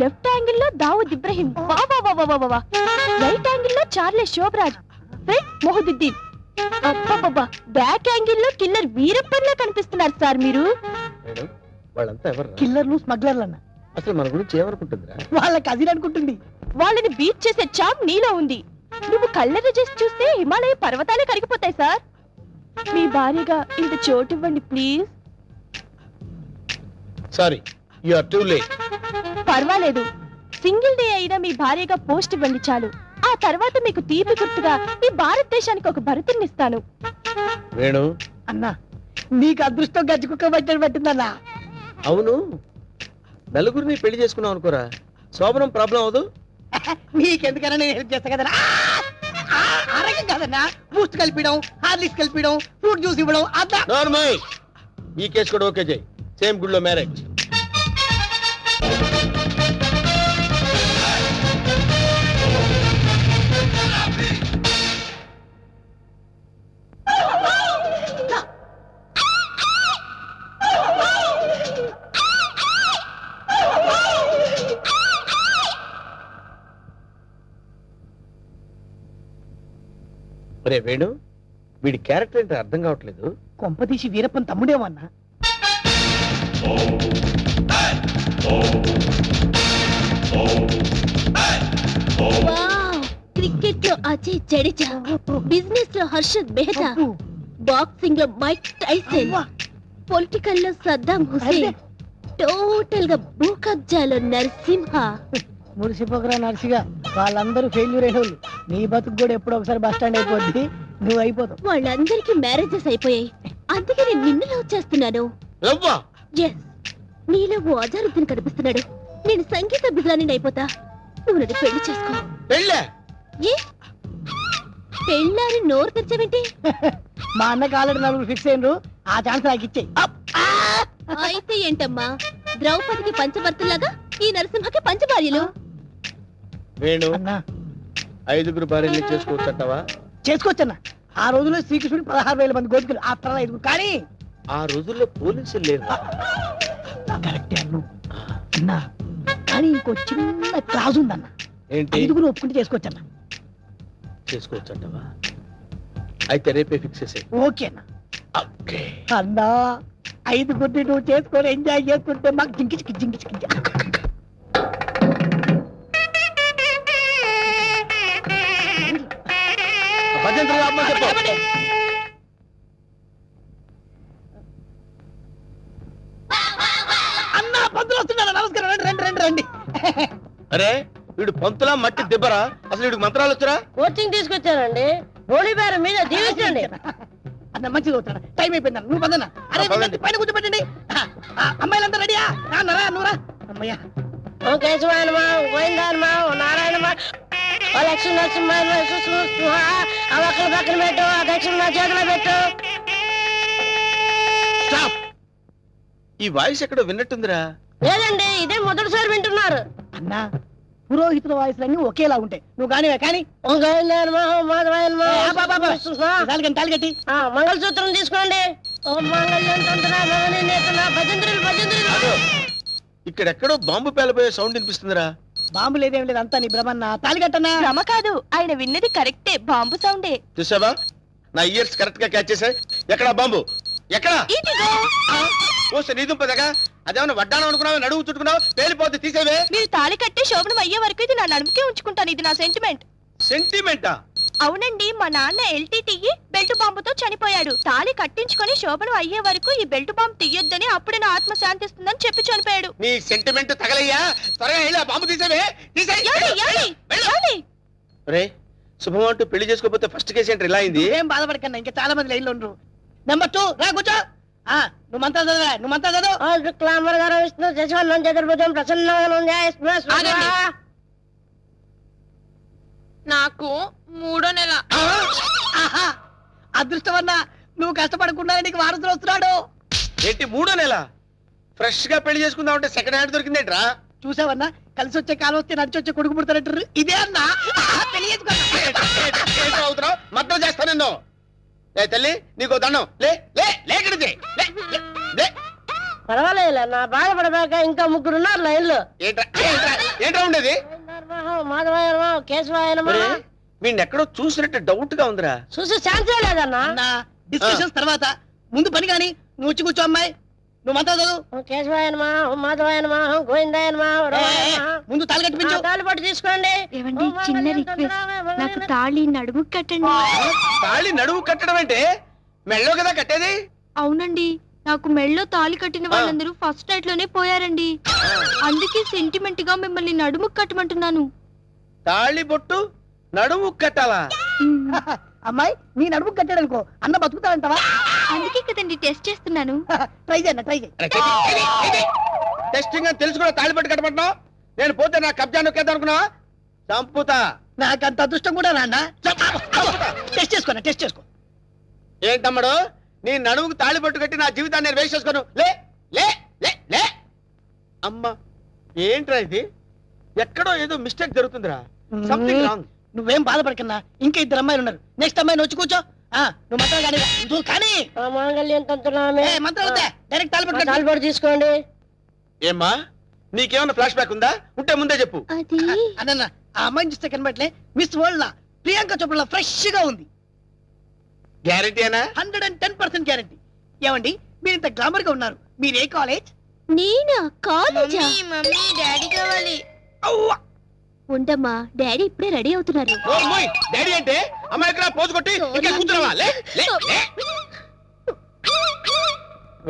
Left angle లో Dawood Ibrahim, right angle లో Charles Sobhraj, front Mohiuddin, back angle లో కిల్లర్ వీరప్పన్లా కనిపిస్తున్నారు సార్ మీరు. వాళ్ళంతా ఎవరు? కిల్లర్లు స్మగ్లర్లు అన్న. అసలు మన గురించి ఏమనుకుంటుందిరా? వాళ్ళ కజిన్ అనుకుంటుంది. వాళ్ళని బీట్ చేసే చాప్ నీలో ఉంది. నువ్వు కళ్ళెర్ర చేసి చూస్తే హిమాలయ పర్వతాలే కరిగిపోతాయి సార్. మీ భార్యగా ఇంత చోటు ఇవ్వండి please. Sorry, you are too late. పర్వాలేదు, సింగిల్ డే అయినా మీ భార్యగా పోస్ట్ ఇవ్వండి చాలు. ఆ తర్వాత మీకు తీపి గుర్తుగా ఈ భారతదేశానికి ఒక భరతుని ఇస్తాను. వేణు అన్నా, నీకు అదృష్టం గజ్జి కుక్క పట్టిందన్నా. అవును, నలుగురిని పెళ్లి చేసుకున్నావు అనుకోరా, శోభనం ప్రాబ్లం అవదు. నీకెందుకన్నా నేను హెల్ప్ చేస్తా కదన్నా. ఆరోగ్యం కాదన్నా, బూస్ట్ కలిపిడం, హార్లిక్స్ కలిపిడం, ఫ్రూట్ జ్యూస్ ఇవ్వడం. నార్మల్. ఈ కేసు కూడా ఓకే చేయి. సేమ్ గుడ్ లో మ్యారేజ్. ఒరే వేణు, వీడి క్యారెక్టర్ ఏంటో అర్థం కావట్లేదు. కొంపతీసి వీరప్పన్ తమ్ముడేమన్నా. క్రికెట్ లో అజయ్ జడేజా, బిజినెస్ లో హర్షద్ మెహతా, బాక్సింగ్ లో మైక్ టైసన్, పొలిటికల్ లో సద్దాం హుసేన్, టోటల్ గా భూకబ్జాలో నరసింహ. మురిసిపోకరా నర్సిగా, వాళ్ళందరూ ఫెయిల్యూర్ అయిన వాళ్ళు. నీ బతుకు కూడా ఎప్పుడో ఒకసారి బస్ స్టాండ్ అయిపోద్ది, నువ్వు అయిపోతావు. వాళ్ళందరికీ మ్యారేజెస్ అయిపోయాయి, అందుకే నేను నిన్ను లవ్ చేస్తున్నాను. నీలో ఓ అజారుద్దీన్ కనిపిస్తున్నాడు. నేను సంగీత బిజాని అయిపోతా, నువ్వు నన్ను పెళ్లి చేసుకో. పెళ్ళారి నోరు తెచ్చవేంటి? మా అన్నకి ఆల్రెడీ నలుగురు ఫిక్స్ అయినరు, ఆ ఛాన్స్ నాకు ఇచ్చేయి. అయితే ఏంటమ్మా, ద్రౌపదికి పంచభర్తలాగా ఈ నరసింహకి పంచభార్యలు. వేణు, 5 భార్యలు చేసుకోవచ్చంటావా? చేసుకోవచ్చన్నా. ఆ రోజుల్లో శ్రీకృష్ణుడు 16,000 మంది గోపికలు, ఆ తర్వాత 5. కానీ ఆ రోజుల్లో పోలీసులు లేరు. కరెక్టే అన్నా, కానీ ఇంకో చిన్న క్లాజ్ ఉందన్న. ఏంటి? 5 ఒప్పుకుంటే చేసుకోవచ్చన్నా. చేసుకోవచ్చంటావా? అయితే రేపే ఫిక్స్ చేసేయ్. ఓకే అన్న. అన్నా, 5 నువ్వు చేసుకొని ఎంజాయ్ చేసుకుంటే మాకు జింకిచికి జింకిచికి. అన్నా, పంతులు వస్తున్నారా? నమస్కారం, రండి రండి రండి. అరే, వీడు పంతులా మట్టి దెబ్బరా? అసలు వీడికి మంత్రాలు వచ్చారా? కోచింగ్ తీసుకొచ్చారండి. హోలీ బేరం మీద దీవించండి. అన్న మంచిది అవుతారా? టైం అయిపోయిందా? నువ్వు పదన్నా. అరే పైన కూర్చోబెట్టండి. అమ్మాయిలంతా రెడీయా? రాన్నరా నువ్వురా. అమ్మయ్యా. ఓ కేశవాయనమా, గోవిందాయనమా, ఓ నారాయణమా, ఓ లక్ష్మీ నరసింహ, ఆ ఒక్కల పక్కన పెట్టు, ఆ దక్షిణ నా చేతిలో పెట్టు. ఈ వాయిస్ ఎక్కడో విన్నట్టుందిరా. లేదండి, ఇదే మొదటిసారి వింటున్నారు. అన్నా, పురోహితుల వాయిస్లన్నీ ఒకేలా ఉంటాయి. నువ్వు కానివే కానీ. మంగళసూత్రం తీసుకోండి. ఇక్కడెక్కడో బాంబు పేలబోయే సౌండ్ వినిపిస్తుందిరా. బాంబు లేదేం లేదు, అంతా నీ భ్రమన్నా. తాలిగట్టన్నా. భ్రమ కాదు, ఆయన విన్నది కరెక్టే, బాంబు సౌండే. చూసావా, నా ఇయర్స్ కరెక్ట్ గా క్యాచ్ చేశాయి. ఎక్కడా బాంబు? ఎక్కడా? నీదుంపదగా అదేమన్నా వడ్డానం అనుకున్నావు, నడువు చుట్టుకున్నావు, పేలిపోతే తీసేవే. మీరు తాళి కట్టి శోభనం అయ్యే వరకు ఇది నా నడుముకే ఉంచుకుంటాను. ఇది నా సెంటిమెంట్. సెంటిమెంటా? అవునండి, మా నాన్న ఎల్టీటీ బెల్ట్ బాంబుతో చనిపోయాడు. తాళి కట్టించుకొని శోభనం అయ్యే వరకు ఈ బెల్ట్ బాంబు తీయొద్దని, అప్పుడే నా ఆత్మ శాంతిస్తుందని చెప్పి చనిపోయాడు. నీ సెంటిమెంట్ తగలయ్యా, త్వరగా వెళ్ళి ఆ బాంబు తీసేవే. రే శుభం అంటూ పెళ్లి చేసుకోకపోతే ఫస్ట్ కేసు ఏంటి ఇలా అయింది? ఏం బాధపడకన్నా, ఇంకా చాలా మంది లైన్లో ఉండరు. నెంబర్ 2 రా కూర్చో. నువ్వు మంత్రా చదవా, నువ్వు మంత్రా చదువు. విష్ణు శశివర్ణం చతుర్భుజం ప్రసన్నం. నాకు 3వ నెల. అదృష్టమన్నా, నువ్వు కష్టపడకుండా నీకు వారసులు వస్తున్నాడు. ఏంటి 3వ నెల? ఫ్రెష్ గా పెళ్లి చేసుకుందాం అంటే సెకండ్ హ్యాండ్ దొరికిందేంట్రా? చూసావన్నా, కలిసి వచ్చే కాలం వస్తే నడిచి వచ్చే కొడుకు పుడతారంటారు. ఇదే అన్నా. అవుతున్నావు, మద్దతు చేస్తా నిన్ను. తల్లి నీకు దండం. లే లే లేకడితే పర్వాలేదు నా బాధపడబాక ఇంకా ముగ్గురు ఉన్నారు లైన్ లో. ఏంట్రా ఉండేది? మాధవాయనమా కేశవాయనమా వీడిని ఎక్కడో చూసినట్టు డౌట్ గా ఉందిరా. చూసి ఛాన్సే లేదన్నా. అన్నా డిస్కషన్స్ తర్వాత ముందు పని కానీ నువ్వు వచ్చి కూర్చో అమ్మాయి. నువ్వు మంత్రాలు చదువు. కేశవాయనమా మాధవాయనమా గోవిందాయనమా ముందు తాళి కట్టిపించు. తాళి పట్టు తీసుకోండి. ఏవండి చిన్న రిక్వెస్ట్, నాకు తాళి నడుము కట్టండి. తాళి నడుము కట్టడం అంటే మెళ్ళో కదా కట్టేది. అవునండి, నాకు మెళ్ళో తాళి కట్టిన వాళ్ళందరూ ఫస్ట్ నైట్ లోనే పోయారండి. అందుకే సెంటిమెంట్ గా మిమ్మల్ని నడుము కట్టమంటున్నాను. తాళి బొట్టు నడుము కట్టాలా? అమ్మాయి నీ నడుము కట్టాడనుకో అన్న బతుకుతాడంటావా? అందుకే కదండి టెస్ట్ చేస్తున్నాను. ట్రై చేయన్న ట్రై చేయి. టెస్టింగ్ అని తెలుసు కూడా తాళి పట్టు కట్టమంటున్నావు. నేను పోతే నా కబ్జా నొక్కేద్దాం అనుకున్నావా? చంపుతా. నాకంత అదృష్టం కూడా నాన్న. టెస్ట్ చేసుకో టెస్ట్ చేసుకో. ఏంటమ్మడు, నీ నడుముకు తాళి పట్టు కట్టి నా జీవితాన్ని నేను వేస్ట్ చేసుకోను. లే లే లే లే. అమ్మా ఏంట్రా ఇది? ఎక్కడో ఏదో మిస్టేక్ జరుగుతుందిరా. Something wrong. నువ్వేం బాధపడకన్నా, ఇంకా ఇద్దరు అమ్మాయిలు ఉన్నారు. నెక్స్ట్ అమ్మాయిని వచ్చి కూర్చో. నువ్వు మంత్రాలు కానీ నువ్వు కానీ మాంగళ్యం తంతునామే. మంత్రాలు వద్దా, డైరెక్ట్ తాళి తాళి పట్టు తీసుకోండి. ఏమ్మా నీకేమన్నా ఫ్లాష్ బ్యాక్ ఉందా? ఉంటే ముందే చెప్పు. అది అన్న ఆ అమ్మాయిని చూస్తే కనబట్లే మిస్ వరల్డ్ లా ప్రియాంక చోప్రా ఫ్రెష్ గా ఉంది. గ్యారెంటీనా? 110% గ్యారెంటీ. ఏమండి మీరు ఇంత గ్లామర్ గా ఉన్నారు, మీరు ఏ కాలేజ్? నేనా కాలేజా? మమ్మీ డాడీ కావాలి. ఉండమ్మా, డాడీ ఇప్పుడే రెడీ అవుతున్నారు. డాడీ అంటే అమ్మాయి ఇక్కడ పోజు కొట్టి ఇంకా కూర్చున్నావా? లే లే లే.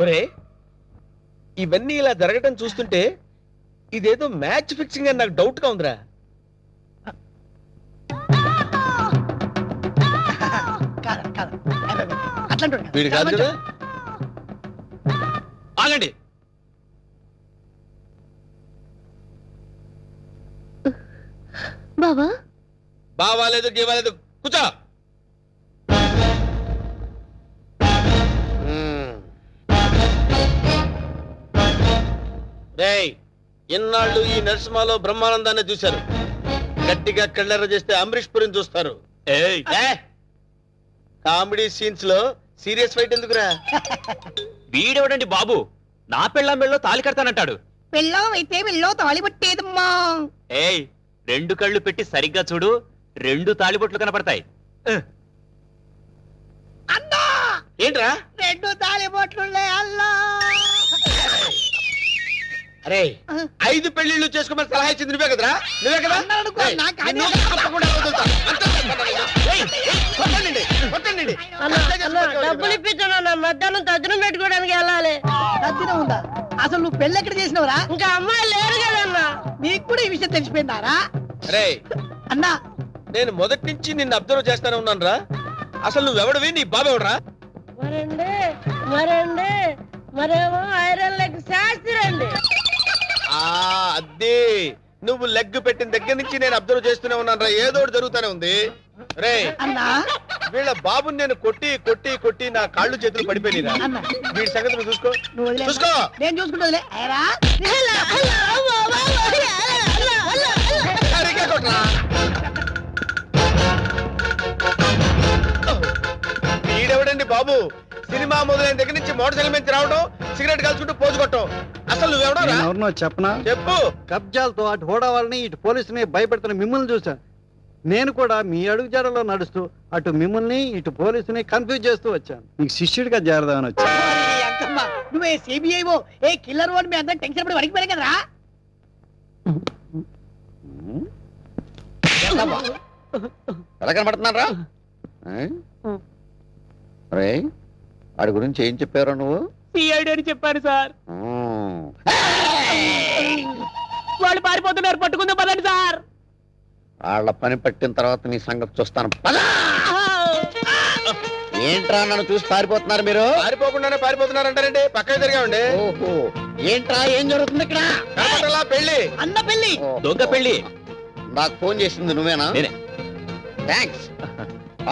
ఒరే ఇవన్నీ ఇలా జరగటం చూస్తుంటే ఇదేదో మ్యాచ్ ఫిక్సింగ్ అని నాకు డౌట్ గా ఉందిరా. వీడు కాదు కదా. ఆగండి. బావా బావాలేదు గీవాలేదు, కూర్చో. రేయ్ ఇన్నాళ్ళు ఈ నరసింహలో బ్రహ్మానందాన్ని చూశారు. గట్టిగా కళ్ళెర్ర చేస్తే అమరీష్ పురిని చూస్తారు. కామెడీ సీన్స్ లో సీరియస్ ఫైట్ ఎందుకురా? వీడెవడండి బాబు, నా పెళ్ళాం మెళ్ళో తాలి కడతానంటాడు. పెళ్ళం అయితే వెళ్ళో తాళి పట్టేదమ్మా. ఏయ్ 2 కళ్ళు పెట్టి సరిగ్గా చూడు, 2 తాళిబొట్లు కనపడతాయి. అన్నా ఏంట్రా? 2 తాళి బొట్లున్నాయి అల్లా. అరే 5 పెళ్లిళ్ళు చేసుకోమని సలహా ఇచ్చింది నువ్వే కదరా? నువ్వే కదా? అన్నాడనుకో, నాకు అది- నిన్ను తప్పకుండా వదులుతా. ఏయ్, కొట్టండి, కొట్టండి. డబ్బులు ఇప్పించాను, మధ్యాహ్నం తజ్జనం పెట్టుకోవడానికి వెళ్ళాలి. తద్దినం ఉందా? అసలు నువ్వు పెళ్ళి ఎక్కడ చేసినవరా? ఇంకా అమ్మాయి లేరు కదన్నా. నీకు కూడా ఈ విషయం తెలిసిపోయిందారా? రే అన్నా నేను మొదటి నుంచి నిన్ను అబ్జర్వ్ చేస్తానే ఉన్నాను రా. అసలు నువ్వెవడవి, నీ బాబెవడరా? మరండి మరేమో ఐరన్ లెగ్ శాస్త్రి అండి. అదే నువ్వు లెగ్ పెట్టిన దగ్గర నుంచి నేను అబ్జర్వ్ చేస్తూనే ఉన్నాను రా. ఏదో ఒకటి జరుగుతూనే ఉంది. రే అన్నా వీళ్ళ బాబుని నేను కొట్టి కొట్టి కొట్టి నా కాళ్ళు చేతులు పడిపోయినా. అన్నా వీడి సంగతి నువ్వు చూసుకో. నువ్వు వదిలే. చూసుకో. నేను చూసుకుంటా. సరిగ్గా కొట్టరా. వీడెవడండి బాబు? సినిమా మొదలైన దగ్గర నుంచి మోటార్ సైకిల్ మీద రావడం, సిగరెట్ కలుసుకుంటూ పోజు కొట్టడం. అసలు నువ్వెవడో ఎవరినో చెప్పనా? చెప్పు. కబ్జాలతో అటు హోడా వాళ్ళని ఇటు పోలీసుని భయపెడుతున్న మిమ్మల్ని చూసా. నేను కూడా మీ అడుగుజాడలో నడుస్తూ అటు మిమ్మల్ని ఇటు పోలీసుని కన్ఫ్యూజ్ చేస్తూ వచ్చాను. మీకు శిష్యుడిగా చేరదామని వచ్చాను. నువ్వే సిబిఐఓ ఏ కిల్లర్ అని మీ అందరం టెన్షన్ పడి వడికిపోయారు కదరా? ఎలా కనబడుతున్నారా? రే వాడి గురించి ఏం చెప్పారు నువ్వు? సిఐడి అని చెప్పారు సార్. వాళ్ళు పారిపోతున్నారు, పట్టుకుందాం పదండి సార్. వాళ్ళ పని పట్టిన తర్వాత నీ సంగతి చూస్తాను. ఏంట్రా నన్ను చూసి పారిపోతున్నారు మీరు? పారిపోకుండానే పారిపోతున్నారంటారండి. పక్కన తిరిగామండి. ఓహో ఏంట్రా ఏం జరుగుతుంది ఇక్కడ? కనపడలా పెళ్లి. అన్న పెళ్లి. దొంగ పెళ్లి. నాకు ఫోన్ చేసింది నువ్వేనా? నేనే. థ్యాంక్స్.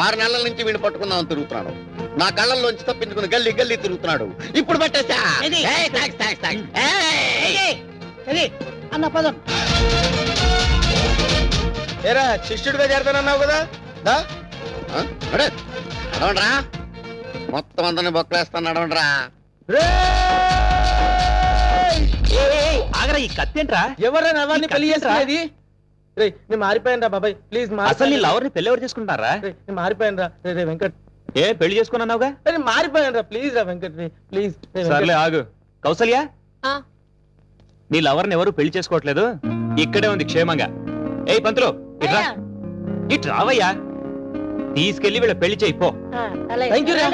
6 నెలల నుంచి వీడిని పట్టుకుందామని తిరుగుతున్నాడు. నా కళ్ళల్లోంచి తప్పించుకుని గల్లీ గల్లీ తిరుగుతున్నాడు. ఇప్పుడు పట్టేసా. ఏది? ఏయ్, థాంక్స్, థాంక్స్, థాంక్స్. ఏయ్! సరే అన్న పదం. ఏరా శిష్యుడిగా చేరతానన్నావు కదా? దా. ఆ? నడు. నడవండ్రా. మొత్తం అందరిని బొక్కలేస్తాను. నడవండ్రా. రే ఏంట్రా ఈ కత్తేంట్రా? ఎవరైనా ఎవరిని ఈ పెళ్లి కత్తేంట్రా? చేసుకునేది? రేయ్ నేను మారిపోయాను రా బాబాయ్, ప్లీజ్ అసలు నీ లవర్ ని పెళ్లి ఎవరు చేసుకుంటారా? నేను మారిపోయాను రా. రే వెంకట్, ఏ పెళ్లి చేసుకున్నావుగా? నేను మారిపోయాను రా, ప్లీజ్ రా వెంకట్, ప్లీజ్. సర్లే ఆగు. కౌసల్య, ఆ. నీ లవర్ ని ఎవరు పెళ్లి చేసుకోవట్లేదు, ఇక్కడే ఉంది క్షేమంగా. ఏయ్ పంతులు, ఇట్రా ఇటు రావయ్యా. తీసుకెళ్లి వీళ్ళ పెళ్లి చేయి పో. థ్యాంక్ యూ రా.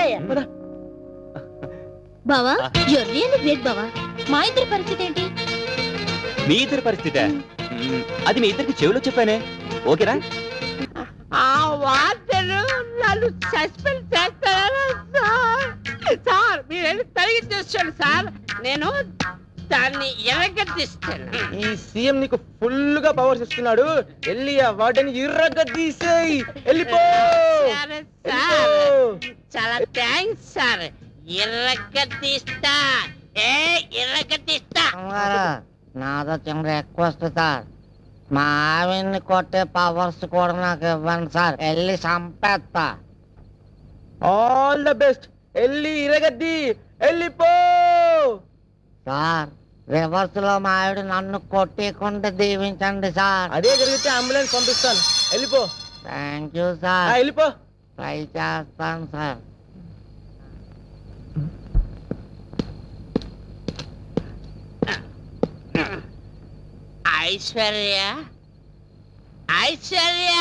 బావా యూర్ రియల్లీ గ్రేట్ బావా. మా ఇద్దరి పరిస్థితి ఏంటి? మీ ఇద్దరి పరిస్థితే అది మీ ఇద్దరికి చెవిలో చెప్పానే. ఓకేనా? ఆ వార్తలు నన్ను సస్పెండ్ చేస్తారా సార్? సార్ మీరు వెళ్ళి తొలగించేస్తాను సార్, నేను దాన్ని ఎరగదీస్తాను. ఈ సీఎం నీకు ఫుల్ గా పవర్స్ ఇస్తున్నాడు, వెళ్ళి ఆ వాటిని ఇర్రగా తీసేయి, వెళ్ళిపో. సరే సార్, చాలా థ్యాంక్స్ సార్. ఎరగదీస్తా, ఎరగదీస్తా. నాదో చిన్న రిక్వెస్ట్ సార్, మా ఆవిడ్ని కొట్టే పవర్స్ కూడా నాకు ఇవ్వండి సార్, వెళ్ళి చంపేస్తా. ఆల్ ద బెస్ట్, వెళ్ళి ఇరగద్ది, వెళ్ళిపో. సార్ రివర్స్ లో మా ఆవిడ నన్ను కొట్టేకుండా దీవించండి సార్. అదే జరిగితే అంబులెన్స్ పంపిస్తాను, వెళ్ళిపో. థ్యాంక్ యూ సార్, వెళ్ళిపో. ట్రై చేస్తాను సార్. ఐశ్వర్య, ఐశ్వర్య,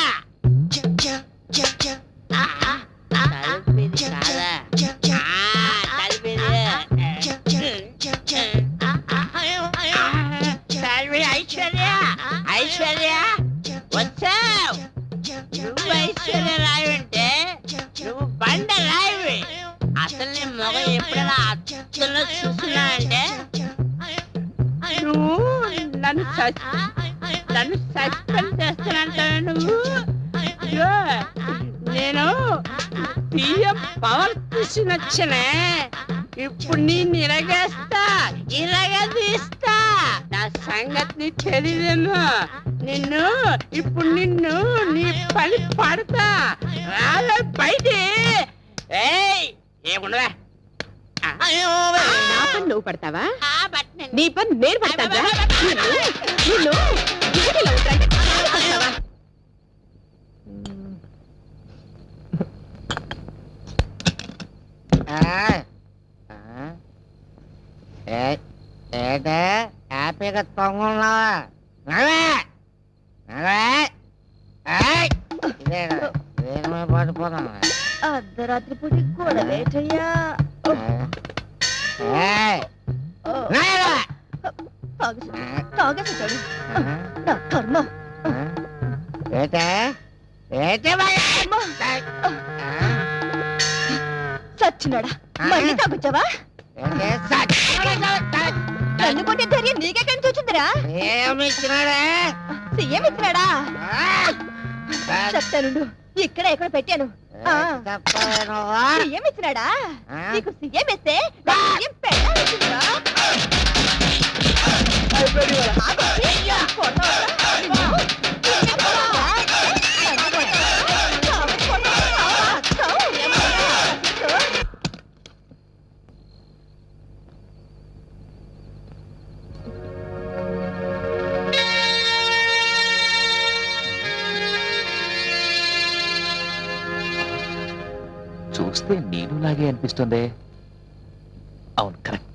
తలుపుది కాదా? తలుపుది. ఐశ్వర్య, ఐశ్వర్య వచ్చావు. నువ్వు ఐశ్వర్య రాయి అంటే నువ్వు బండ రాయి. అసలు నీ మొగ ఎప్పుడైనా అచ్చలో చూస్తున్నా అంటే నువ్వు నన్ను సస్పెండ్ చేస్తానంటావు. నువ్వు నేను బియ్యం పవర్ తీసుకొచ్చినే, ఇప్పుడు నేను ఇరగదీస్తా. నా సంగతి తెలియదేమో. నిన్ను నీ పని పడతా. రాలే బయట. ఏముండవా? నా పని నువ్వు పడతావా? నీ పని నేను పడతావా? నిన్ను డ్యూటీలో ఉంటాయి. ఏంటే హ్యాపీగా తొంగున్నావా? పడిపోతున్నా. అర్ధరాత్రి పూటి గొడవేటయ్యా. తాగేసాడు నా కర్మ. సచ్చినాడా, మళ్ళీ తాగొచ్చావా? నన్ను కొట్టే ధైర్యం నీకెక్కడి చూచిందిరా? సీఎం ఇచ్చినాడా? చెప్తాను, ఇక్కడ ఎక్కడ పెట్టాను. సీఎం ఇచ్చినాడా? నీకు సీఎం ఇస్తే సీఎం పెట్టాల్సిందిరా. చూస్తే నేను లాగే అనిపిస్తుంది. అవును, కరెక్ట్.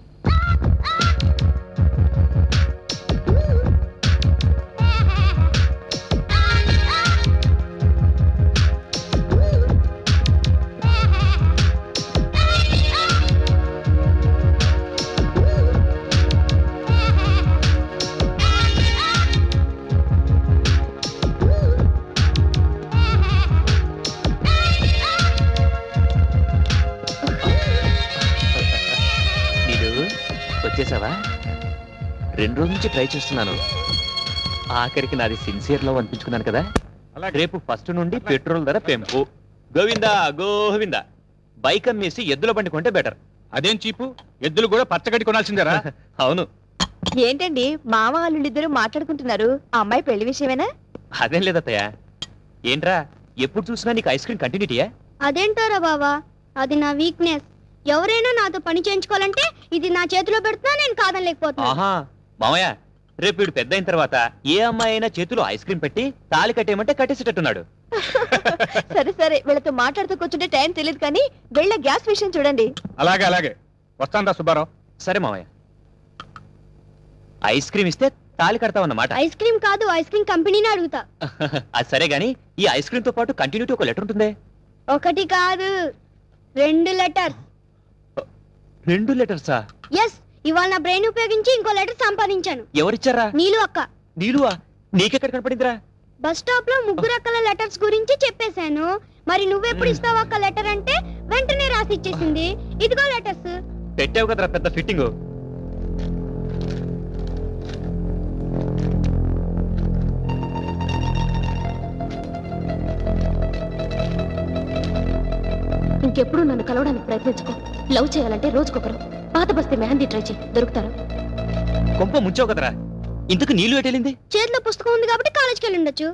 వచ్చేసావా? 2 రోజుల నుంచి ట్రై చేస్తున్నాను. ఆఖరికి నాది సిన్సియర్ లవ్ అనిపించుకున్నాను కదా. రేపు ఫస్ట్ నుండి పెట్రోల్ ధర పెంపు. గోవిందా గోవిందా. బైక్ అమ్మేసి ఎద్దుల బండి కొంటే బెటర్. అదేం చీపు, ఎద్దులు కూడా పచ్చగడ్డి కొనాల్సిందేరా? అవును. ఏంటండి మామ వాళ్ళిద్దరు మాట్లాడుకుంటున్నారు? ఆ అమ్మాయి పెళ్లి విషయమేనా? అదేం లేదత్తయ్య. ఏంట్రా ఎప్పుడు చూసినా నీకు ఐస్ క్రీమ్ కంటిన్యూటీయా? అదేంటారా బావా, అది నా వీక్నెస్. ఎవరైనా నాతో పని చేయించుకోవాలంటే ఇది నా చేతిలో పెడుతున్నా నేను కాదనలేకపోతున్నా. ఆహా మామయ్య, రేపు వీడు పెద్ద అయిన తర్వాత ఏ అమ్మాయి అయినా చేతిలో ఐస్ క్రీమ్ పెట్టి తాళి కట్టేయమంటే కట్టేసేటట్టున్నాడు. సరే సరే, వీళ్ళతో మాట్లాడుతూ కూర్చుంటే టైం తెలియదు కానీ వెళ్ళ గ్యాస్ విషయం చూడండి. అలాగే అలాగే వస్తాను రా సుబ్బారావు. సరే మామయ్య, ఐస్ క్రీమ్ ఇస్తే తాళి కడతావన్నమాట. ఐస్ క్రీమ్ కాదు, ఐస్ క్రీమ్ కంపెనీని అడుగుతా. అది సరే గానీ ఈ ఐస్ క్రీమ్ తో పాటు కంటిన్యూటీ ఒక లెటర్ ఉంటుంది. ఒకటి కాదు, 2 లెటర్స్. 2 లెటర్సా? ఎస్, ఇవాళ నా బ్రెయిన్ ఉపయోగించి ఇంకో లెటర్ సంపాదించాను. ఎవరిచ్చారా? నీలు అక్క. నీలువా? నీకెక్కడ కనపడిందిరా? బస్ స్టాప్ లో 3 అక్కల లెటర్స్ గురించి చెప్పేశాను. మరి నువ్వెప్పుడు ఇస్తావు అక్క లెటర్ అంటే వెంటనే రాసి ఇచ్చేసింది. ఇదిగో లెటర్స్. పెట్టావు కదరా పెద్ద ఫిట్టింగ్. ఇంకెప్పుడు నన్ను కలవడానికి ప్రయత్నించుకో. లవ్ చేయాలంటే రోజుకొకరు. పాత బస్తీ మెహందీ ట్రై చేయి, దొరుకుతారు. కొంప ముంచావు కదరా. ఇంతకు నీళ్ళు ఎటెళ్ళింది? చేతిలో పుస్తకం ఉంది కాబట్టి కాలేజ్కి వెళ్ళి ఉండొచ్చు.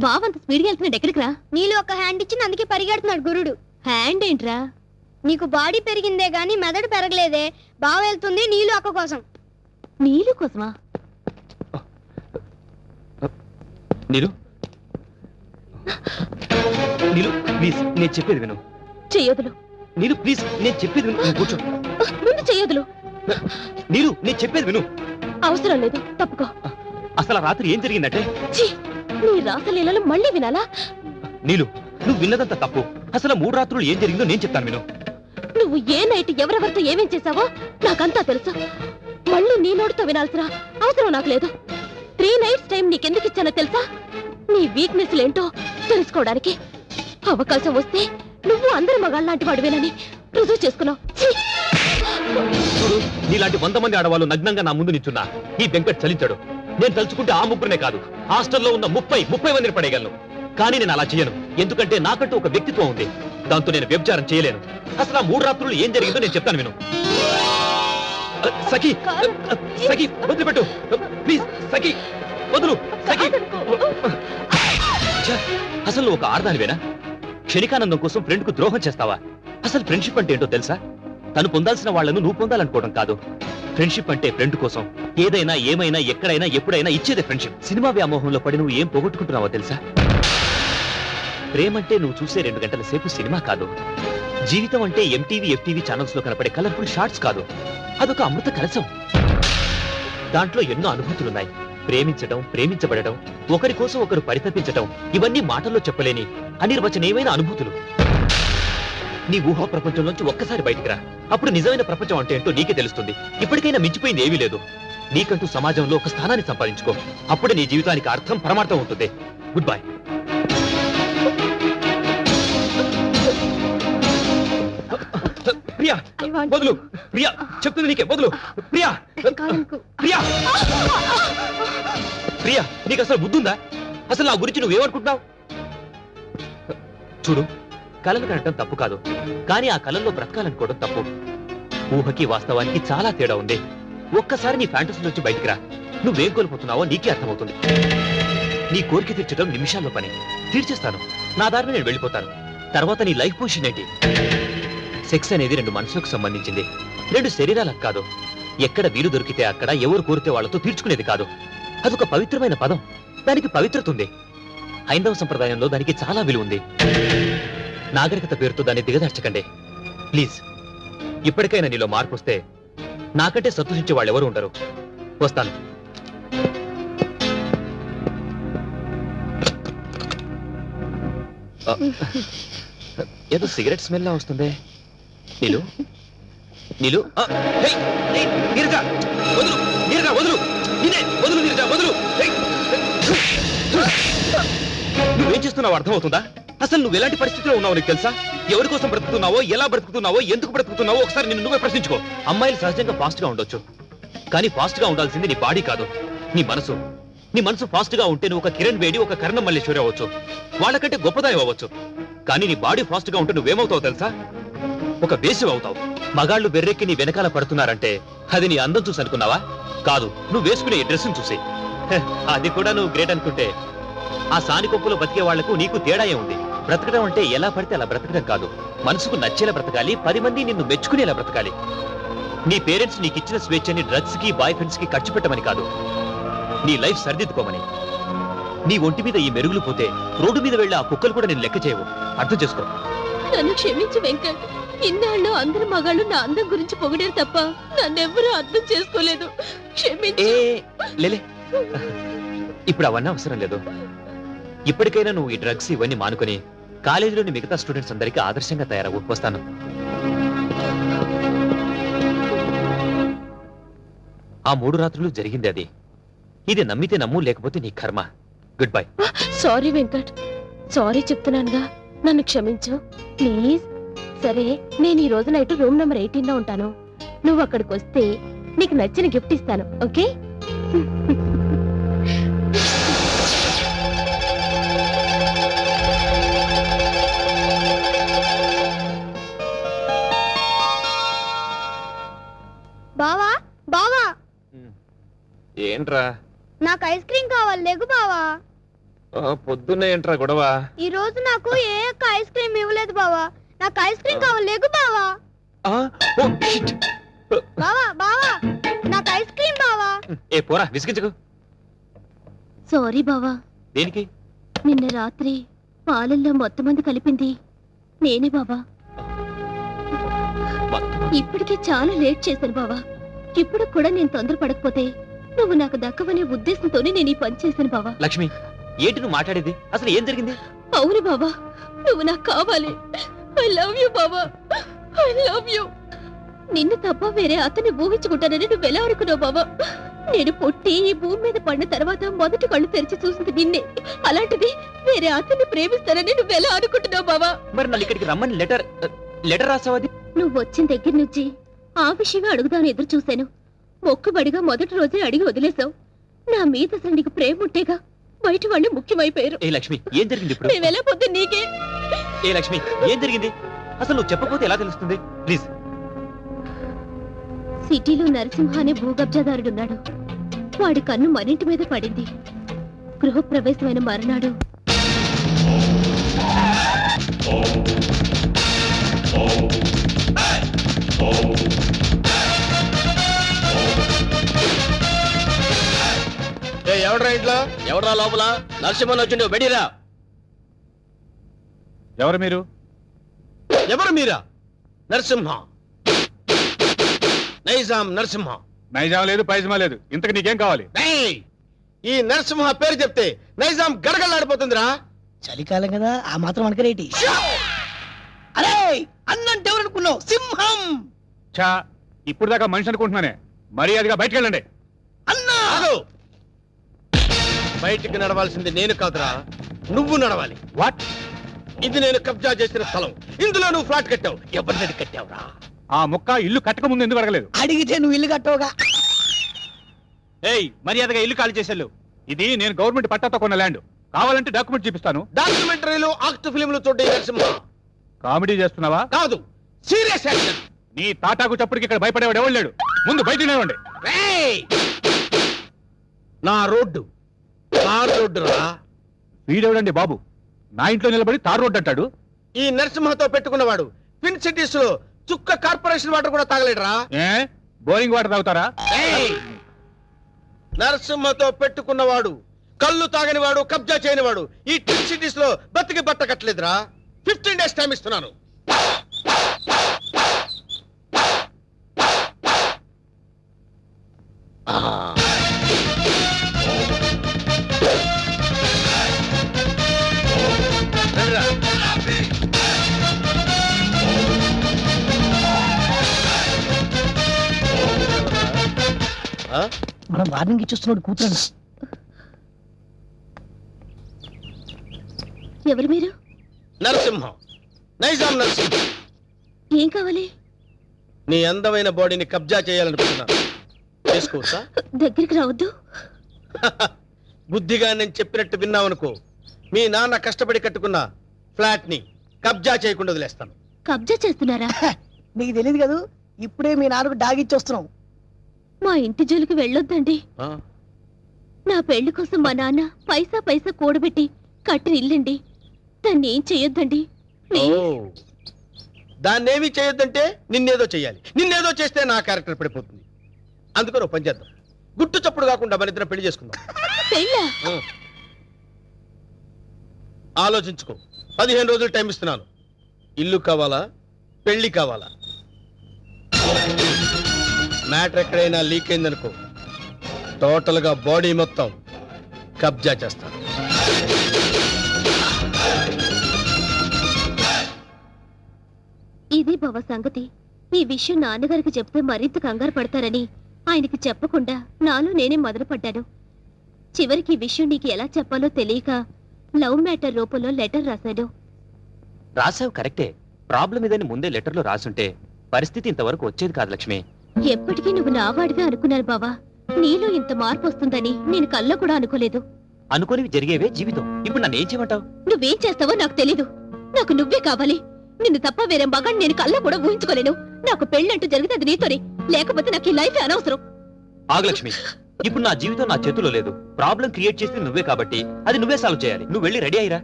బావంత స్పీడ్గా వెళ్తున్నాడు, ఎక్కడికి రా? నీళ్ళు ఒక హ్యాండ్ ఇచ్చి అందుకే పరిగెడుతున్నాడు గురుడు. హ్యాండ్ ఏంట్రా? నీకు బాడీ పెరిగిందే గాని మెదడు పెరగలేదే. బావ వెళ్తుంది నీళ్ళు అక్క కోసం. నీళ్ళు కోసమా? నీలు నీలు ప్లీజ్, నేను చెప్పేది విను. చెయ్యొదులు. నీలు ప్లీజ్, నేను చెప్పేది విను. నువ్వు కూర్చో. ముందు చెయ్యొదులు. నీలు, నేను చెప్పేది విను. అవసరం లేదు, తప్పుకో. అసలు ఆ రాత్రి ఏం జరిగిందంటే? ఛీ, నీ రాసలీలలో మళ్ళీ వినాలా? నీలు, నువ్వు విన్నదంతా తప్పు. అసలు 3 రాత్రులు ఏం జరిగిందో నేను చెప్తాను విను. నువ్వు ఏ నైట్ ఎవరెవరితో ఏమేం చేశావో నాకంతా తెలుసు. మళ్ళీ నీ నోటితో వినాల్సిన అవసరం నాకు లేదు. 3 నైట్స్ టైం నీకెందుకు ఇచ్చానో తెలుసా? నీ వీక్నెస్ ఏంటో తెలుసుకోవడానికి. అవకాశం వస్తే నువ్వు అందరి మగాళ్ళలాంటి వాడివేనని రుజువు చేసుకున్నావు. చూడు, నీలాంటి 100 మంది ఆడవాళ్ళు నగ్నంగా నా ముందు నిల్చున్నా ఈ వెంకట్ చలించాడు. నేను తలుచుకుంటే ఆ ముగ్గురునే కాదు, హాస్టల్లో ఉన్న 30 మందిని పడేయగలను. కానీ నేను అలా చేయను, ఎందుకంటే నాకంటూ ఒక వ్యక్తిత్వం ఉంది. దాంతో నేను వ్యభిచారం చేయలేను. అసలు ఆ 3 రాత్రులు ఏం జరిగిందో నేను చెప్తాను విను. సఖి, సఖి వదిలిపెట్టు ప్లీజ్. సఖి వదులు. సఖి, అసలు నువ్వు ఒక ఆడదానివేనా? క్షణికానందం కోసం ఫ్రెండ్ కు ద్రోహం చేస్తావా? అసలు ఫ్రెండ్షిప్ అంటే ఏంటో తెలుసా? తను పొందాల్సిన వాళ్లను నువ్వు పొందాలనుకోవడం కాదు. ఫ్రెండ్షిప్ అంటే ఫ్రెండ్ కోసం ఏదైనా, ఏమైనా, ఎక్కడైనా, ఎప్పుడైనా ఇచ్చేదే ఫ్రెండ్షిప్. సినిమా వ్యామోహంలో పడి నువ్వు ఏం పోగొట్టుకుంటున్నావో తెలుసా? ప్రేమంటే నువ్వు చూసే 2 గంటల సేపు సినిమా కాదు. జీవితం అంటే ఎంటీవీ, ఎఫ్టీవీ ఛానల్స్ లో కనపడే కలర్ఫుల్ షార్ట్స్ కాదు. అదొక అమృత కలశం. దాంట్లో ఎన్నో అనుభూతులున్నాయి. ప్రేమించడం, ప్రేమించబడటం, ఒకరి కోసం ఒకరు పరితపించటం, ఇవన్నీ మాటల్లో చెప్పలేని అనిర్వచనీయమైన అనుభూతులు. నీ ఊహా ప్రపంచంలోంచి ఒక్కసారి బయటికి రా. అప్పుడు నిజమైన ప్రపంచం అంటే ఏంటో నీకే తెలుస్తుంది. ఇప్పటికైనా మించిపోయింది ఏమీ లేదు. నీకంటూ సమాజంలో ఒక స్థానాన్ని సంపాదించుకో. అప్పుడే నీ జీవితానికి అర్థం, పరమార్థం ఉంటుంది. Good bye. ప్రియా వదులు. ప్రియా చెప్తుంది నీకే, వదులు. ప్రియా, ప్రియా, ప్రియా, నీకు అసలు బుద్ధుందా? అసలు నా గురించి నువ్వేమనుకుంటున్నావు? చూడు, కలలు కనటం తప్పు కాదు, కానీ ఆ కలల్లో బ్రతకాలనుకోవడం తప్పు. ఊహకి వాస్తవానికి చాలా తేడా ఉంది. ఒక్కసారి నీ ఫ్యాంటసీ నుంచి బయటికి రా. నువ్వేం కోల్పోతున్నావో నీకే అర్థమవుతుంది. నీ కోరిక తీర్చడం నిమిషాల్లో పని. తీర్చేస్తాను, నా దారిని నేను వెళ్ళిపోతాను. తర్వాత నీ లైఫ్ పొజిషన్ ఏంటి? సెక్స్ అనేది 2 మనసులకు సంబంధించింది, 2 శరీరాలకు కాదు. ఎక్కడ వీలు దొరికితే అక్కడ, ఎవరు కోరితే వాళ్లతో తీర్చుకునేది కాదు. అదొక పవిత్రమైన పదం, దానికి పవిత్రత ఉంది. హైందవ సంప్రదాయంలో దానికి చాలా విలువ ఉంది. నాగరికత పేరుతో దాన్ని దిగదార్చకండి ప్లీజ్. ఇప్పటికైనా నీలో మార్పు వస్తే నాకంటే సంతోషించే వాళ్ళు ఎవరు ఉండరు. వస్తాను. ఏదో సిగరెట్ స్మెల్ లా వస్తుంది. నీలు, నీలు, నీరజా వదులు, నీరజా వదులు, నేనే వదులు, నీరజా వదులు. నువ్వేం చేస్తున్నావు అర్థమవుతుందా? అసలు నువ్వు ఎలాంటి పరిస్థితిలో ఉన్నావు నీకు తెలుసా? ఎవరి కోసం బ్రతుకుతున్నావో, ఎలా బ్రతుకుతున్నావో, ఎందుకు బ్రతుకుతున్నావో ఒకసారి నిన్ను నువ్వే ప్రశ్నించుకో. అమ్మాయిలు సహజంగా ఫాస్ట్ గా ఉండొచ్చు, కానీ ఫాస్ట్ గా ఉండాల్సింది నీ బాడీ కాదు, నీ మనసు. నీ మనసు ఫాస్ట్ గా ఉంటే నువ్వు ఒక కిరణ్ బేడి, ఒక కర్ణం మల్లేశ్వరి అవ్వచ్చు, వాళ్ళకంటే గొప్పదాయం అవ్వచ్చు. కానీ నీ బాడీ ఫాస్ట్ గా ఉంటే నువ్వేమవుతావు తెలుసా? ఒక వేసివ్ అవుతావు. మగాళ్ళు బెర్రెక్కి నీ వెనకాల పడుతున్నారంటే అది నీ అందం చూసి అనుకున్నావా? కాదు, నువ్వు వేసుకునే డ్రెస్సును చూసి. అది కూడా నువ్వు గ్రేట్ అనుకుంటే ఆ సానికొప్పులో బతికే వాళ్లకు నీకు తేడా ఉంది. బ్రతకడం అంటే ఎలా పడితే అలా బ్రతకడం కాదు, మనసుకు నచ్చేలా బ్రతకాలి, 10 మంది నిన్ను మెచ్చుకునేలా బ్రతకాలి. నీ పేరెంట్స్ నీకు ఇచ్చిన స్వేచ్ఛని డ్రగ్స్ కి బాయ్ ఫ్రెండ్స్ కి ఖర్చు పెట్టమని కాదు, నీ లైఫ్ సరిదిద్దుకోమని. నీ ఒంటి మీద ఈ మెరుగులు పోతే రోడ్డు మీద వెళ్ళి ఆ కుక్కలు కూడా నేను లెక్క చేయవు. అర్థం చేసుకో. నన్ను క్షమించు వెంకట్. ఇన్నాళ్ళు అందరు మగాళ్ళు నా అందం గురించి పొగిడారు తప్ప నన్నెవ్వరూ అర్థం చేసుకోలేదు. క్షమించు. లేలే, ఇప్పుడు అవన్నీ అవసరం లేదు. ఇప్పటికైనా నువ్వు ఈ డ్రగ్స్ ఇవన్నీ మానుకొని కాలేజీలోని మిగతా స్టూడెంట్స్ అందరికీ ఆదర్శంగా తయారవు. వస్తాను. ఆ 3 రాత్రులు జరిగింది అది. ఇది నమ్మితే నమ్ము, లేకపోతే నీ కర్మ. Good bye. Sorry Venkat, sorry చెప్తున్నానుగా, నన్ను క్షమించు ప్లీజ్. సరే, నేను ఈ రోజు నైట్ రూమ్ నెంబర్ 18 లో ఉంటాను. నువ్వు అక్కడికి వస్తే నీకు నచ్చిన గిఫ్ట్ ఇస్తాను, ఓకే? బావా బావా, ఏంట్రా నాకు ఐస్ క్రీమ్ కావాలి, లేగు బావా. పొద్దున్నే ఏంట్రా గొడవ? ఈ రోజు నాకు ఏ ఒక్క ఐస్ క్రీమ్ ఇవ్వలేదు బావా. నాకు ఐస్ క్రీమ్ కావాలి, లేగు బావా. బావా బావా, నాకు ఐస్ క్రీమ్ బావా. ఏ పోరా, విసిగించకు. సారీ బావా. దేనికి? నిన్న రాత్రి పాలల్లో మొత్తం మంది కలిపింది నేనే బావా. ఇప్పటికే చాలా లేట్ చేశాను బావా. ఇప్పుడు కూడా నేను తొందరపడకపోతే నువ్వు నాకు దక్కవనే ఉద్దేశంతోనే నేను ఈ పని చేశాను బావా. లక్ష్మి, ఏంటి నువ్వు మాట్లాడేది? అసలు ఏం జరిగింది? అవును బావా, నువ్వు నాకు కావాలి. ఐ లవ్ యూ బావా, ఐ లవ్ యూ. నిన్ను తప్ప వేరే అతన్ని ఊహించుకుంటానని నువ్వెలా అనుకున్నావు బావా? నేను పుట్టి ఈ భూమి మీద పడిన తర్వాత మొదటి కళ్ళు తెరిచి చూసింది నిన్నే. అలాంటిది వేరే అతన్ని ప్రేమిస్తానని నువ్వెలా అనుకుంటున్నావు బావా? మరి నన్ను ఇక్కడికి రమ్మని లెటర్ రాసావది? నువ్వు వచ్చిన దగ్గర నుంచి ఆ విషయమే అడుగుదాని ఎదురు చూశాను. మొక్కుబడిగా మొదటి రోజే అడిగి వదిలేశావు. నా మీద అసలు నీకు ప్రేమ ఉంటేగా బయట వాళ్ళు ముఖ్యమైపోయారు. ఏ లక్ష్మి, ఏం జరిగింది ఇప్పుడు? మేము ఎలా పొద్దు నీకే. ఏ లక్ష్మి, ఏం జరిగింది? అసలు నువ్వు చెప్పకపోతే ఎలా తెలుస్తుంది? ప్లీజ్. సిటీలో నరసింహ అనే భూకబ్జాదారుడున్నాడు. వాడి కన్ను మరింటి మీద పడింది. గృహప్రవేశమైన మరునాడు ఎవడ్రా ఇంట్లో? ఎవడ్రా లోపల? నరసింహన్ వచ్చిండు, బెడిరా. ఎవరు మీరు? ఎవరు మీరా? నరసింహ, నైజాం నరసింహ. నైజాం లేదు, పైజమా లేదు. ఇంతకు నీకేం కావాలి? ఈ నరసింహ పేరు చెప్తే నైజాం గడగడలాడిపోతుందిరా. చలికాలం కదా, ఆ మాత్రం అనకరేటి. అరే, అన్నంటే ఎవరనుకున్నావు? సింహం. చా, ఇప్పుడు దాకా మనిషి అనుకుంటున్నానే. మర్యాదగా బయటకు వెళ్ళండి. అన్నా, బయటికి నడవాల్సింది నేను కాదురా, నువ్వు నడవాలి. వాట్? ఇది నేను కబ్జా చేసిన స్థలం. ఇందులో నువ్వు ఫ్లాట్ కట్టావు. ఎవరిని కట్టావురా? ఆ ముక్క ఇల్లు కట్టక ముందు ఎందుకు అడగలేదు? అడిగితే నువ్వు ఇల్లు కట్టవుగా. ఏయ్, మర్యాదగా ఇల్లు ఖాళీ చేసేళ్ళు. ఇది నేను గవర్నమెంట్ పట్టాతో కొన్న ల్యాండ్. కావాలంటే డాక్యుమెంట్ చూపిస్తాను. డాక్యుమెంటరీలు, ఆక్ట్ ఫిలింలు చూడే నరసింహ. కామెడీ చేస్తున్నావా? కాదు, సీరియస్ యాక్షన్. నీ తాటాకు చప్పుడికి ఇక్కడ భయపడేవాడు ఎవరు లేడు. ముందు బయట నిలవండి. నా రోడ్డు తార్ రోడ్డు రా. వీడెవడండి బాబు నా ఇంట్లో నిలబడి తార్ రోడ్డు అంటాడు? ఈ నరసింహతో పెట్టుకున్నవాడు ట్విన్ సిటీస్ లో చుక్క కార్పొరేషన్ వాటర్ కూడా తాగలేడురా. ఏ, బోరింగ్ వాటర్ తాగుతారా? నరసింహతో పెట్టుకున్నవాడు కళ్ళు తాగని వాడు, కబ్జా చేయనివాడు ఈ ట్విన్ సిటీస్ లో బతికి బట్ట కట్టలేదురా. 15 days టైం ఇస్తున్నాను. మనం వార్నింగ్ ఇచ్చేస్తున్నాడు కూతురన్నా. ఎవరు మీరు? నరసింహం, నైజాం నరసింహ. ఏం కావాలి? నీ అందమైన బాడీని కబ్జా చేయాలనుకుంటున్నాను. చేసుకోవచ్చా? దగ్గరికి రావద్దు. బుద్ధిగా నేను చెప్పినట్టు విన్నావనుకో, మీ నాన్న కష్టపడి కట్టుకున్న ఫ్లాట్ ని కబ్జా చేయకుండా వదిలేస్తాను. కబ్జా చేస్తున్నారా? నీకు తెలియదు కదా, ఇప్పుడే మీ నాన్నకు డాగిచ్చి వస్తున్నాం. మా ఇంటి జోలికి వెళ్ళొద్దండి. నా పెళ్లి కోసం మా నాన్న పైసా పైసా కూడబెట్టి కట్టిన ఇల్లండి. దాన్ని ఏం చెయ్యొద్దండి. దాన్నేమీ చేయొద్దంటే నిన్నేదో చెయ్యాలి, నిన్నేదో చేస్తే నా క్యారెక్టర్ పడిపోతుంది. అందుకని ఓ పని చేద్దాం, గుట్టు చప్పుడు కాకుండా మన ఇద్దరం పెళ్లి చేసుకుందాం. పెళ్ళా? ఆలోచించుకో, 15 రోజులు టైం ఇస్తున్నాను. ఇల్లు కావాలా, పెళ్లి కావాలా? మ్యాటర్ ఎక్కడైనా లీక్ అయిందనుకో, టోటల్ గా బాడీ మొత్తం కబ్జా చేస్తాను. ఇది బావ సంగతి. ఈ విషయం నాన్నగారికి చెప్తే మరింత కంగారు పడతారని ఆయనకి చెప్పకుండా నాలో నేనే మొదలుపడ్డాను. చివరికి ఈ విషయం నీకు ఎలా చెప్పాలో తెలియక లవ్ మ్యాటర్ రూపంలో లెటర్ రాశాను. రాసావు కరెక్టే. ప్రాబ్లం ఇదని ముందే లెటర్లో రాసుంటే పరిస్థితి ఇంతవరకు వచ్చేది కాదు లక్ష్మి. ఎప్పటికీ నువ్వు నావాడివే అనుకున్నాను బావా. నీలో ఇంత మార్పు వస్తుందని నేను కల్లో కూడా అనుకోలేదు. అనుకోనివి జరిగేవే జీవితం. ఇప్పుడు నన్ను ఏం చేయమంటావు? నువ్వేం చేస్తావో నాకు తెలీదు. నాకు నువ్వే కావాలి. నిన్ను తప్ప వేరే మగాన్ని నేను కల్లో కూడా ఊహించుకోలేను. నాకు పెళ్ళంటూ జరిగితే అది నీతోనే, లేకపోతే నాకు ఈ లైఫ్ అనవసరం. ఆగు లక్ష్మి, ఇప్పుడు నా జీవితం నా చేతిలో లేదు. ప్రాబ్లం క్రియేట్ చేసింది నువ్వే కాబట్టి అది నువ్వే సాల్వ్ చేయాలి. నువ్వు వెళ్ళి రెడీ అయ్యిరా.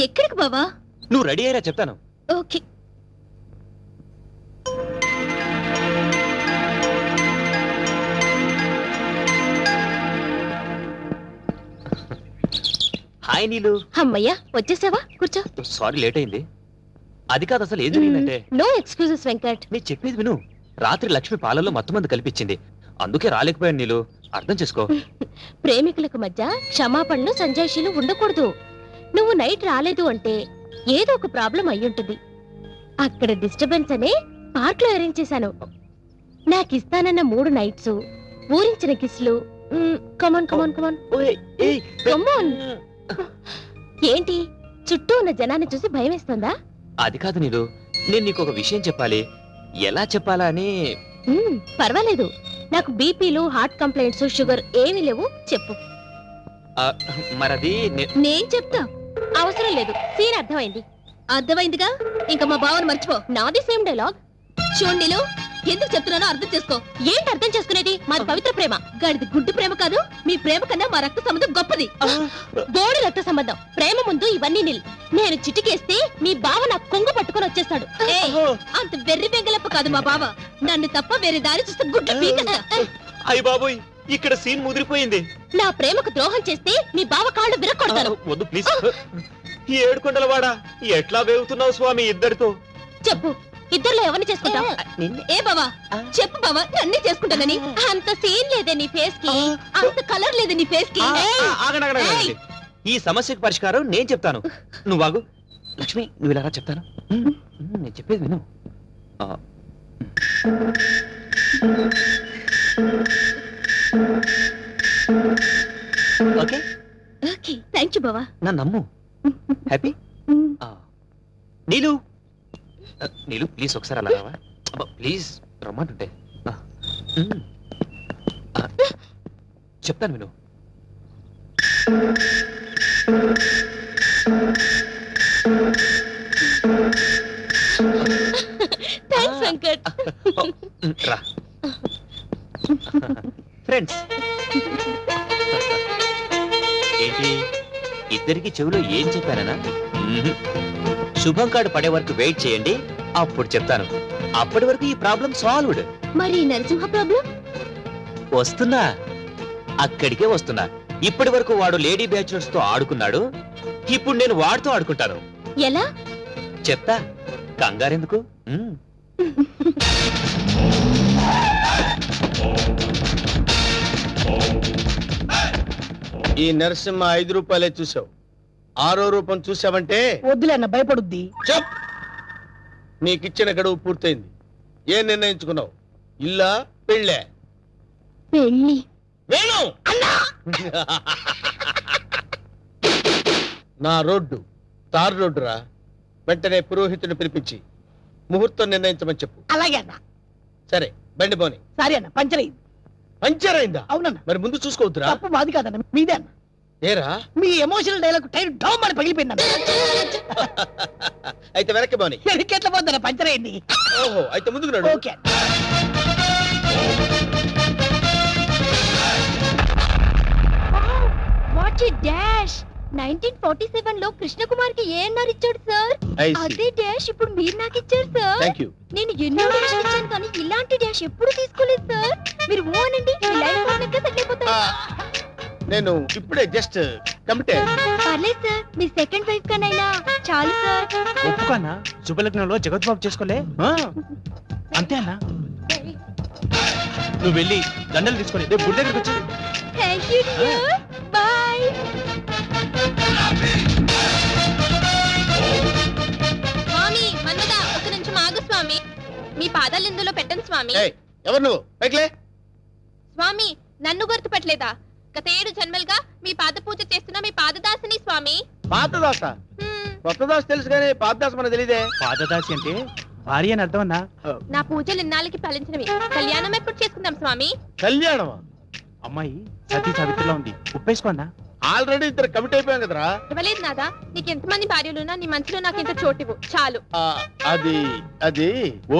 ఎక్కడికి బావా? నువ్వు రెడీ అయ్యిరా చెప్తాను. ఓకే. హాయ్ నీలు. అమ్మయ్యా వచ్చేసావా? కూర్చో. సారీ లేట్ అయింది. అది కాదు, అసలు ఏం జరిగిందంటే. No excuses Venkat. నేను చెప్పేది విను. రాత్రి లక్ష్మి పాలల్లో మత్తుమంది కల్పించింది, అందుకే రాలేకపోయాను. నీలు అర్థం చేసుకో. ప్రేమికులకు మధ్య క్షమాపణలు సంజాయిషీలు ఉండకూడదు. నువ్వు నైట్ రాలేదు అంటే ఏదో ఒక ప్రాబ్లం అయ్యుంటుంది. అక్కడ డిస్టర్బెన్స్ అనే పార్క్ లో అరేంజ్ చేశాను. నాకు ఇస్తానన్న 3 నైట్స్, ఊరించిన కిస్లు. కమాన్ కమాన్ కమాన్ కమాన్. ఏంటి చుట్టూ ఉన్న జనాన్ని చూసి భయం వేస్తుందా? అది కాదు నీలు, నేను నీకు ఒక విషయం చెప్పాలి. ఎలా చెప్పాలా అని. పర్వాలేదు. నాకు బీపీలు, హార్ట్ కంప్లైంట్స్, షుగర్ ఏమీ లేవు. చెప్పు. మరది నేను చెప్తా. అవసరం లేదు. సీన్ అర్థమైంది. అర్థమైందిగా, ఇంకా మా బావను మర్చిపో. నాది సేమ్ డైలాగ్. చూండిలు, ఎందుకు చెప్తున్నానో అర్థం చేసుకో. ఏంటి అర్థం చేసుకునేది? మాది పవిత్ర ప్రేమ, గడిది గుడ్డు ప్రేమ కాదు. మీ ప్రేమ కన్నా మా రక్త సంబంధం గొప్పది. బోడి రక్త సంబంధం. ప్రేమ ముందు ఇవన్నీ నిల్. నేను చిటికేస్తే మీ బావ నాకు కొంగు పట్టుకొని వచ్చేస్తాడు. అంత వెర్రి బెంగలప్ప కాదు మా బావ. నన్ను తప్ప వేరే దారి చూస్తే గుడ్డు పీకస్తా. అయ్య బాబోయ్, ఇక్కడ సీన్ ముదిరిపోయింది. నా ప్రేమకు ద్రోహం చేస్తే మీ బావ కాళ్ళు విరక్కొడతాను. వద్దు ప్లీజ్. ఏడుకొండలవాడా, ఎట్లా వేగుతున్నావు స్వామి ఇద్దరితో? చెప్పు, ఇద్దరులో ఎవరిని చేసుకుంటావు? ఏ బావా చెప్పు బావా, నన్నే చేసుకుంటానని. అంత సీన్ లేదే నీ ఫేస్ కి, అంత కలర్ లేదే నీ ఫేస్ కి. ఈ సమస్యకు పరిష్కారం నేను చెప్తాను. నువ్వు ఆగు లక్ష్మి, నువ్వు ఇలా చెప్తాను. నేను చెప్పేది విను. ఓకే ఓకే, థ్యాంక్ యూ బావా. నా నమ్ము. హ్యాపీ. నీలు, నీలు ప్లీజ్ ఒకసారి అలా రావా? ప్లీజ్ రమ్మంటుంటే. చెప్తాను విను. థ్యాంక్స్ వెంకట్. రా ఫ్రెండ్స్. ఏంటి ఇద్దరికి చెవిలో ఏం చెప్పానా? శుభం కార్డు పడే వరకు వెయిట్ చేయండి, అప్పుడు చెప్తాను. అప్పటి వరకు ఈ ప్రాబ్లం సాల్వ్డ్. మరి నరసింహ ప్రాబ్లం? వస్తున్నా, అక్కడికే వస్తున్నా. ఇప్పటి వరకు వాడు లేడీ బ్యాచులర్స్ తో ఆడుకున్నాడు, ఇప్పుడు నేను వాడితో ఆడుకుంటాను. ఎలా చెప్తా, కంగారెందుకు. ఈ నరసింహ 5 రూపాయలే చూసావు, 6వ రూపం చూసావంటే వద్దులే అన్న, భయపడుద్ది. చెప్. నీకిచ్చిన గడువు పూర్తయింది. ఏం నిర్ణయించుకున్నావు? ఇల్లా పెళ్ళే? పెళ్ళి. వేణు నా రోడ్డు తారు రోడ్డు రా. వెంటనే పురోహితుని పిలిపించి ముహూర్తం నిర్ణయించమని చెప్పు. అలాగే అన్న. సరే బండి పోని. సరే అన్న, పంచలేదు. పంచర్ అయిందా? అవునన్న. మరి ముందు చూసుకోవద్దురా. తప్పు మాది కాదన్న, మీదే అన్న. ఏరా మీ ఎమోషనల్ డైలాగ్ టైర్ డౌన్ అని పగిలిపోయిందన్న. అయితే వెనక్కి పోని. ఎట్లా పోద్దన్న, పంచర్ అయింది. ఓహో, అయితే ముందుకు నడు. ఓకే. What a dash. 1947 లో కృష్ణకుమార్ కి ఏఎన్ఆర్ ఇచ్చాడు సార్. I see. అదే డాష్ ఇప్పుడు మీరు నాకు ఇచ్చారు సార్. Thank you. నేను ఎన్నో డాష్ ఇచ్చాను కానీ ఇలాంటి డాష్ ఎప్పుడు తీసుకోలేదు సార్. మీరు ఓ అనండి, మీ లైఫ్ పార్ట్నర్ సెట్ అయిపోతారు. నేను ఇప్పుడే జస్ట్ కమిటెడ్. పర్లేదు సార్, మీ సెకండ్ వైఫ్ కనైనా చాలు సార్. ఒప్పుకోనా శుభలగ్నంలో జగద్బాబు చేసుకోలే అంతే అన్నా. నువ్వు వెళ్ళి దండలు తీసుకొని రేపు గుడి దగ్గరికి వచ్చి థ్యాంక్ యూ డియర్. బై. స్వామి మన్మద ఒక నిమిషం ఆగు స్వామి. మీ పాదాలు ఇందులో పెట్టండి స్వామి. ఎవరు నువ్వు? పైకిలే. స్వామి నన్ను గుర్తుపట్టలేదా? గత 7 జన్మలుగా మీ పాద పూజ చేస్తున్న మీ పాదదాసిని స్వామి. పాతదాస? కొత్త దాస తెలుసు కానీ పాతదాస మనకు తెలియదే. పాదదాసి అంటే భార్య అని అర్థం అన్నా. నా పూజలు ఇన్నాళ్ళకి ఫలించినవి. కళ్యాణం ఎప్పుడు చేసుకుందాం స్వామి? కళ్యాణమా? అమ్మాయి సతీ సావిత్రిలో ఉంది, ఉప్పేసుకోన్నా. ఆల్రెడీ ఇద్దరు కమిట్ అయిపోయాం కదరా. ఇవ్వలేదు నాదా. నీకు ఎంతమంది భార్యలున్నా నీ మనసులో నాకు ఇంత చోటివు చాలు. అది అది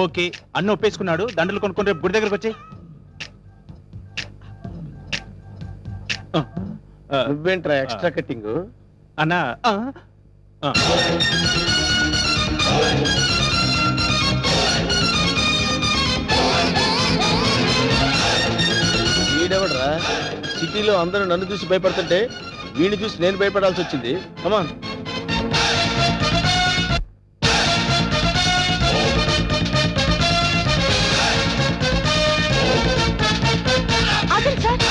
ఓకే అన్న ఒప్పేసుకున్నాడు, దండలు కొనుక్కొని రేపు గుడి దగ్గరకు వచ్చి. నువ్వేంట్రా ఎక్స్ట్రా కటింగ్? అన్నా వీడెవడరా సిటీలో అందరూ నన్ను చూసి భయపడుతుంటే వీడిని చూసి నేను భయపడాల్సి వచ్చింది. కమాన్.